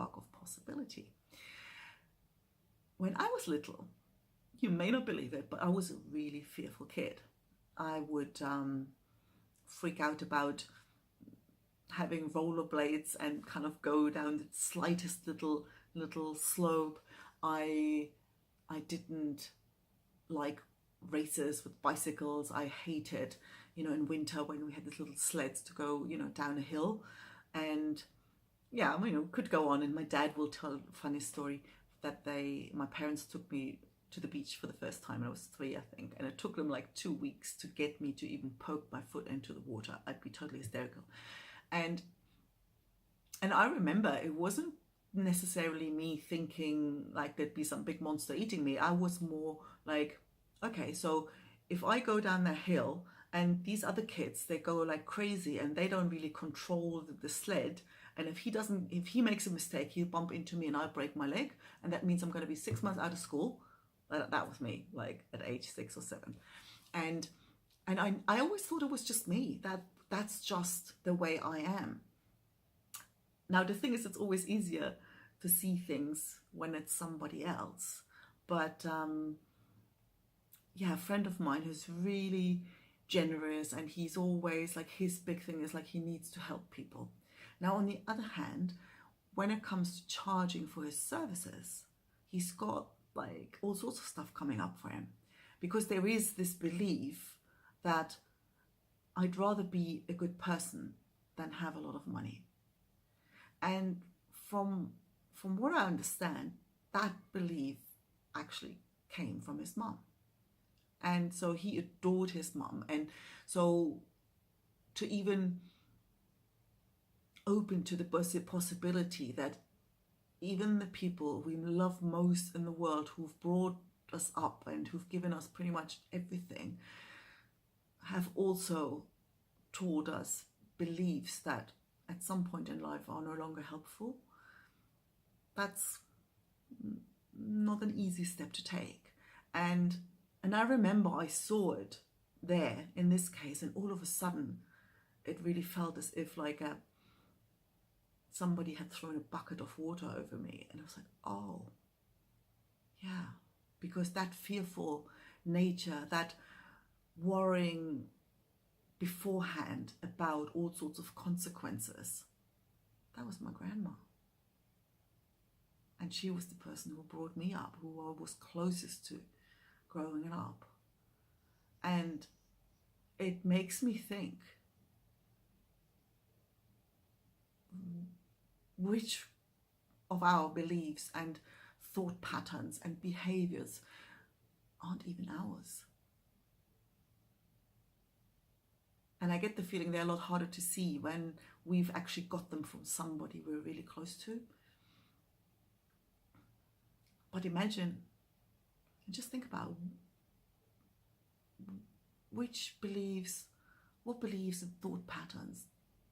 spark of possibility. When I was little, you may not believe it, but I was a really fearful kid. I would freak out about having rollerblades and kind of go down the slightest little slope. I didn't like races with bicycles. I hated, in winter when we had these little sleds to go, down a hill. And yeah, could go on. And my dad will tell a funny story that my parents took me to the beach for the first time. I was 3, I think. And it took them like 2 weeks to get me to even poke my foot into the water. I'd be totally hysterical. And I remember it wasn't necessarily me thinking like there'd be some big monster eating me. I was more like, okay, so if I go down that hill and these other kids, they go like crazy and they don't really control the sled, and if he makes a mistake, he'll bump into me and I'll break my leg, and that means I'm going to be 6 months out of school. That was me, like at age 6 or 7. And I always thought it was just me, that's just the way I am. Now, the thing is, it's always easier to see things when it's somebody else. But yeah, a friend of mine who's really generous, and he's always like, his big thing is like he needs to help people. Now, on the other hand, when it comes to charging for his services, he's got like all sorts of stuff coming up for him, because there is this belief that I'd rather be a good person than have a lot of money. And from what I understand, that belief actually came from his mum. And so he adored his mum. And so to even open to the possibility that even the people we love most in the world, who've brought us up and who've given us pretty much everything, have also taught us beliefs that at some point in life are no longer helpful. That's not an easy step to take. And I remember I saw it there in this case, and all of a sudden it really felt as if like somebody had thrown a bucket of water over me. And I was like, oh yeah, because that fearful nature, that worrying beforehand about all sorts of consequences, that was my grandma. And she was the person who brought me up, who I was closest to growing up. And it makes me think, which of our beliefs and thought patterns and behaviors aren't even ours? And I get the feeling they're a lot harder to see when we've actually got them from somebody we're really close to. But imagine and just think about what beliefs and thought patterns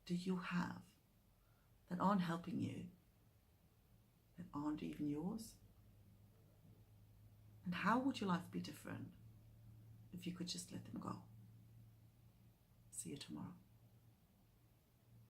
do you have that aren't helping you, that aren't even yours? And how would your life be different if you could just let them go? See you tomorrow.